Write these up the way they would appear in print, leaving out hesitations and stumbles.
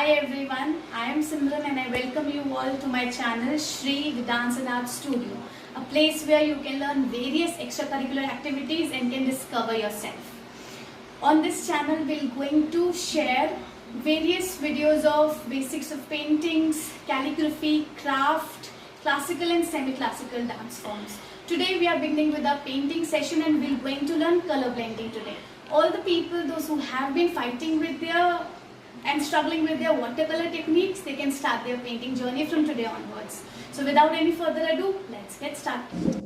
Hi everyone, I am Simran and I welcome you all to my channel Shri the Dance and Art Studio, a place where you can learn various extracurricular activities and can discover yourself. On this channel we're going to share various videos of basics of paintings, calligraphy, craft, classical and semi-classical dance forms. Today we are beginning with our painting session and we're going to learn color blending today. All the people, those who have been fighting with their and struggling with their watercolor techniques, they can start their painting journey from today onwards. So without any further ado, let's get started.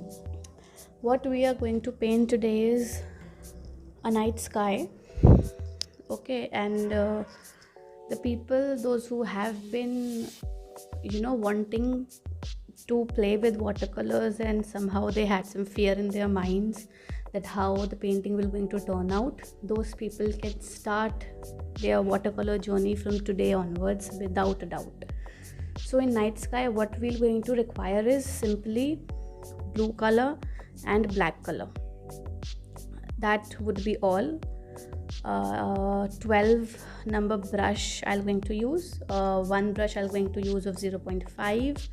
What we are going to paint today is a night sky. Okay, and the people, those who have been wanting to play with watercolors and somehow they had some fear in their minds that how the painting will going to turn out, those people can start their watercolor journey from today onwards without a doubt. So in night sky, what we're going to require is simply blue color and black color. That would be all. 12 number brush I'm going to use, one brush I'm going to use of 0.5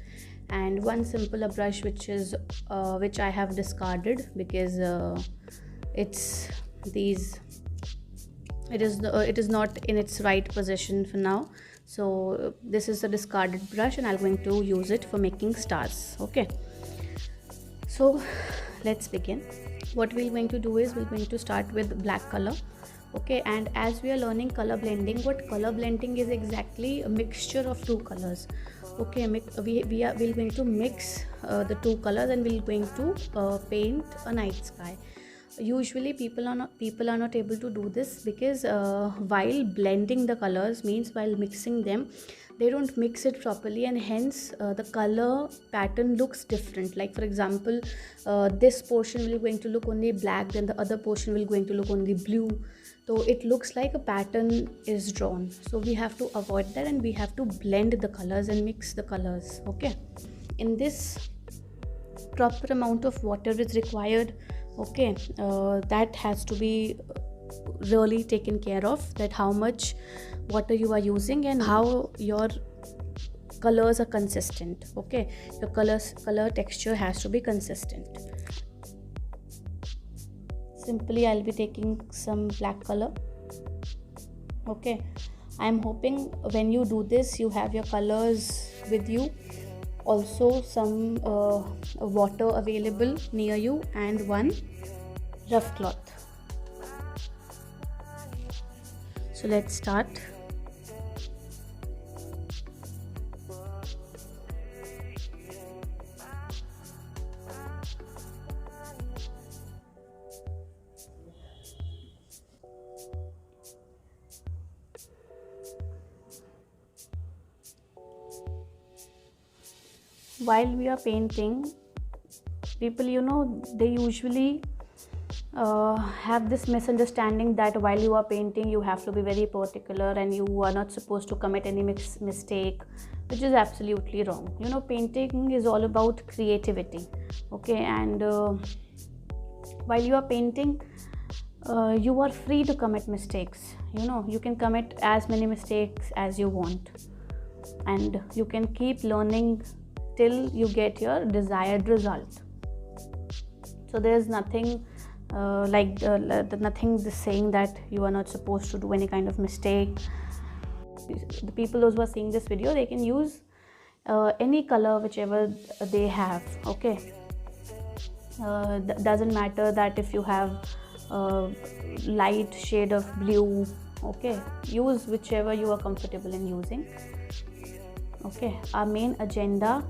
and one simpler brush which I have discarded because it is not in its right position for now. So this is a discarded brush and I'm going to use it for making stars. Okay, so let's begin. What we're going to do is we're going to start with black color. Okay, and as we are learning color blending, what color blending is exactly? A mixture of two colors. Okay, we're going to mix the two colors and we're going to paint a night sky. Usually people are not able to do this because while blending the colors, means while mixing them, they don't mix it properly and hence the color pattern looks different. Like for example, this portion will going to look only black, then the other portion will going to look only blue. So it looks like a pattern is drawn. So we have to avoid that and we have to blend the colors and mix the colors. Okay, in this proper amount of water is required. Okay, that has to be really taken care of, that how much water you are using and how your colors are consistent. Okay, your color texture has to be consistent. Simply I'll be taking some black color. Okay, I'm hoping when you do this you have your colors with you, also some water available near you and one rough cloth. So let's start. While we are painting, people they usually have this misunderstanding that while you are painting you have to be very particular and you are not supposed to commit any mistake, which is absolutely wrong. Painting is all about creativity. Okay, and while you are painting, you are free to commit mistakes. You can commit as many mistakes as you want and you can keep learning till you get your desired result. So there's nothing nothing saying that you are not supposed to do any kind of mistake. The people those who are seeing this video, they can use any color whichever they have. Okay, doesn't matter that if you have light shade of blue. Okay, use whichever you are comfortable in using. Okay, our main agenda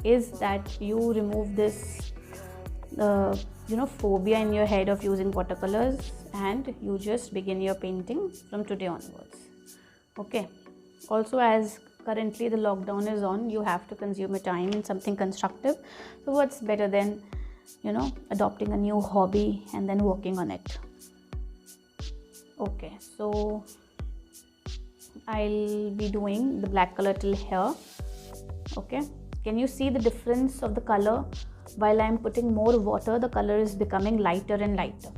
is that you remove this phobia in your head of using watercolors and you just begin your painting from today onwards. Okay, also as currently the lockdown is on, you have to consume your time in something constructive. So what's better than adopting a new hobby and then working on it. Okay, so I'll be doing the black color till here. Okay, can you see the difference of the color? While I'm putting more water, the color is becoming lighter and lighter.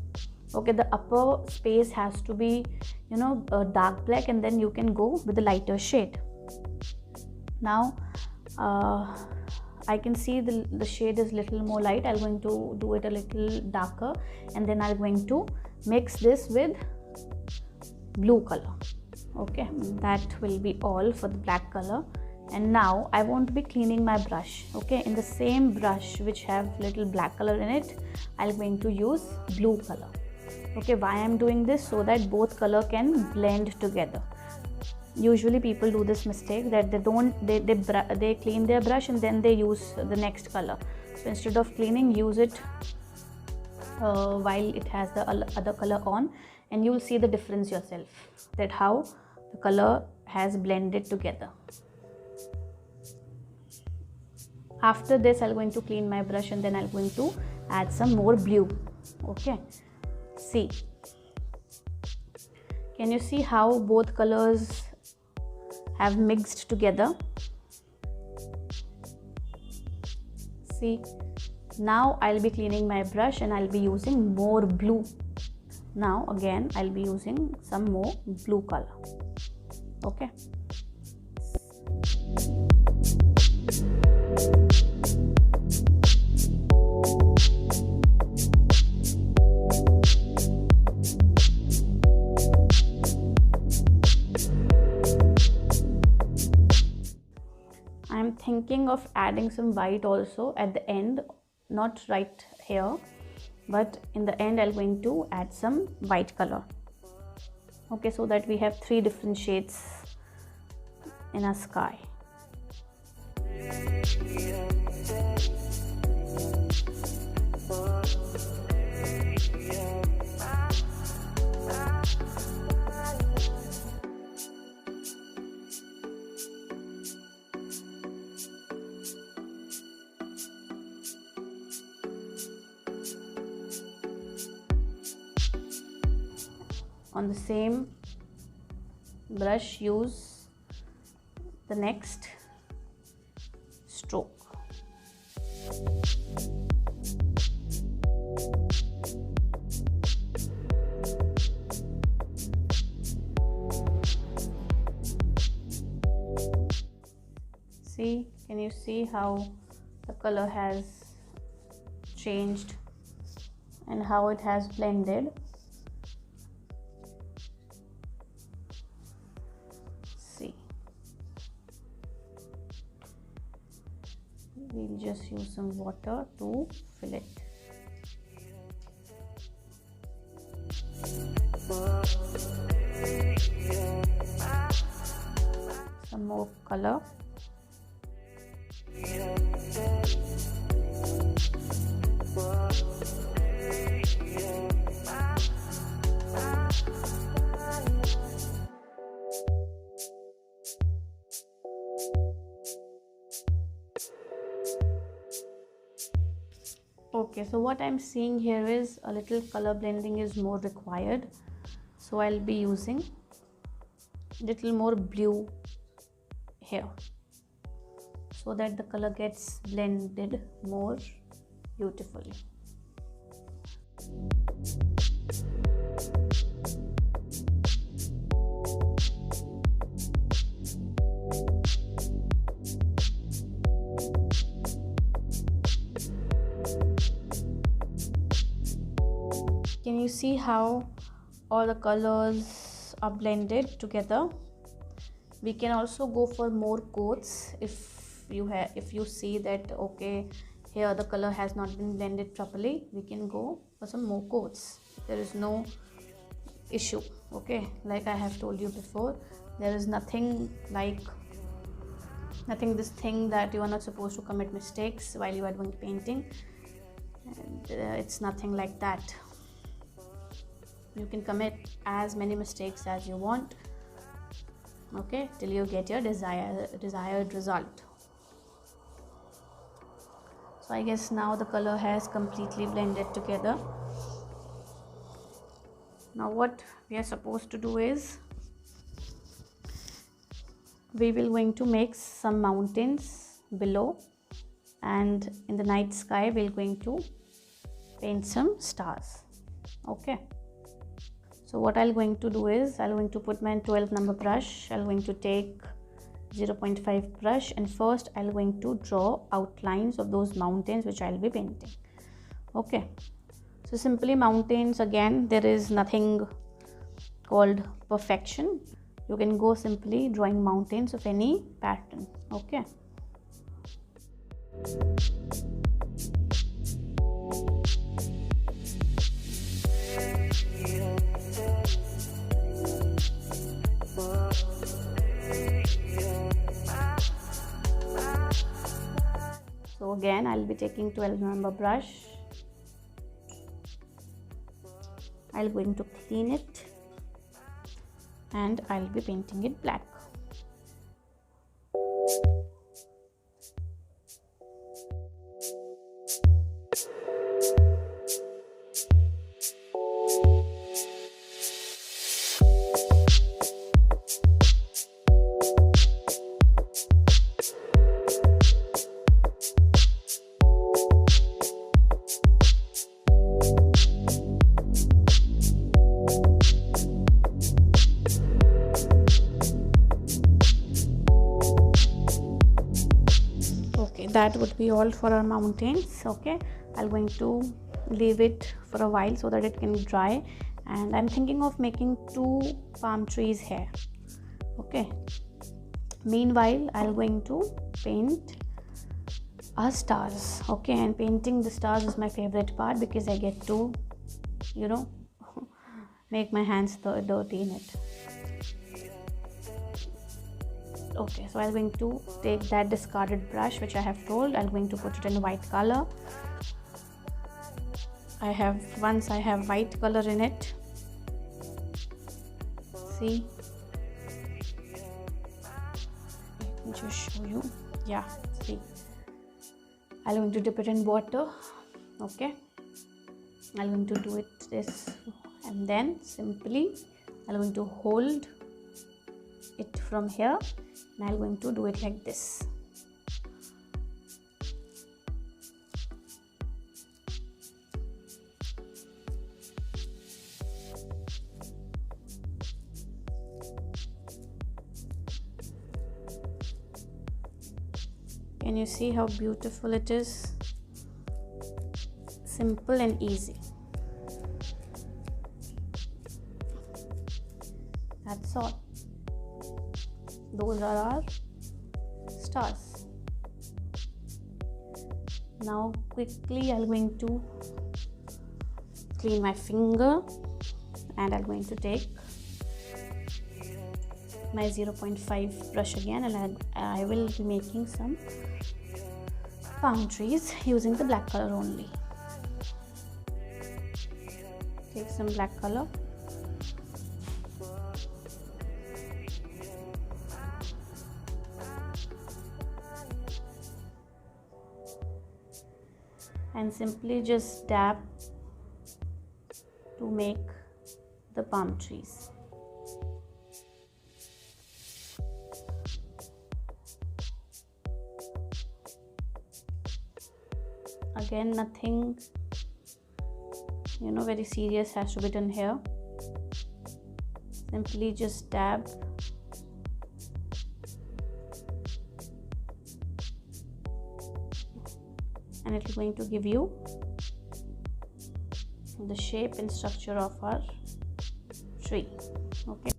Okay, the upper space has to be, dark black, and then you can go with the lighter shade. Now I can see the shade is little more light. I'm going to do it a little darker, and then I'm going to mix this with blue color. Okay, that will be all for the black color. And now I won't be cleaning my brush. Okay, in the same brush which have little black color in it, I'm going to use blue color. Okay, why I'm doing this? So that both color can blend together. Usually people do this mistake that they clean their brush and then they use the next color. So instead of cleaning, use it while it has the other color on, and you will see the difference yourself, that how the color has blended together. After this, I'm going to clean my brush, and then I'm going to add some more blue. Okay, see, can you see how both colors have mixed together? See, now I'll be cleaning my brush and I'll be using more blue. Now again I'll be using some more blue color. Okay, I'm thinking of adding some white also at the end, not right here, but in the end I'm going to add some white color. Okay, so that we have 3 different shades in our sky. On the same brush, use the next stroke. See, can you see how the color has changed and how it has blended? We'll just use some water to fill it. Some more color. Okay, so what I'm seeing here is a little color blending is more required, so I'll be using little more blue here so that the color gets blended more beautifully. Can you see how all the colors are blended together? We can also go for more coats if you see that okay, here the color has not been blended properly. We can go for some more coats. There is no issue. Okay, like I have told you before, there is nothing this thing that you are not supposed to commit mistakes while you are doing painting, and it's nothing like that. You can commit as many mistakes as you want, okay, till you get your desired result. So I guess now the color has completely blended together. Now what we are supposed to do is we will going to make some mountains below, and in the night sky we're going to paint some stars. Okay, So what I'm going to do is I'm going to put my 12 number brush. I'm going to take 0.5 brush, and first I'm going to draw outlines of those mountains which I'll be painting. Okay, so simply mountains, again there is nothing called perfection. You can go simply drawing mountains of any pattern. Okay, so again I'll be taking 12 number brush. I'm going to clean it and I'll be painting it black. That would be all for our mountains. Okay, I'm going to leave it for a while so that it can dry, and I'm thinking of making 2 palm trees here. Okay, meanwhile I'm going to paint our stars. Okay, and painting the stars is my favorite part because I get to, you know, make my hands dirty in it. Okay, so I'm going to take that discarded brush which I have told. I'm going to put it in white color. Once I have white color in it, see, let me just show you. Yeah, see, I'm going to dip it in water. Okay, I'm going to do it this, and then simply I'm going to hold it from here, and I'm going to do it like this. Can you see how beautiful it is? Simple and easy. That's all. Those are our stars. Now quickly I'm going to clean my finger, and I'm going to take my 0.5 brush again, and I will be making some palm trees using the black color only. Take some black color. And simply just dab to make the palm trees. Again, nothing, very serious has to be done here. Simply just dab. And it is going to give you the shape and structure of our tree. Okay.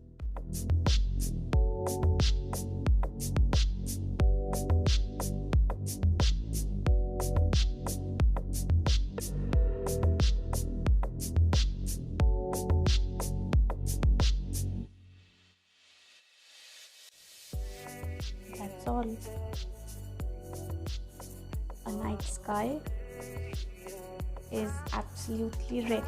That's all. A night sky is absolutely ready.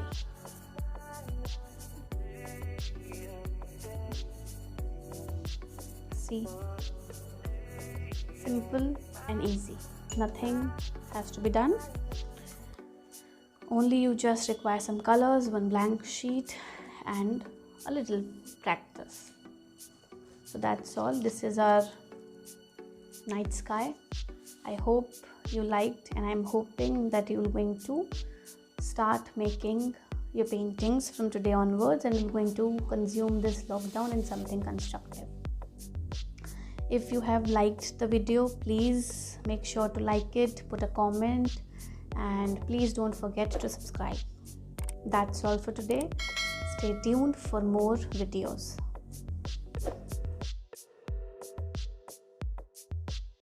See, simple and easy. Nothing has to be done. Only you just require some colors, one blank sheet, and a little practice. So that's all. This is our night sky. I hope you liked, and I'm hoping that you're going to start making your paintings from today onwards, and I'm going to consume this lockdown in something constructive. If you have liked the video, please make sure to like it, put a comment, and please don't forget to subscribe. That's all for today. Stay tuned for more videos.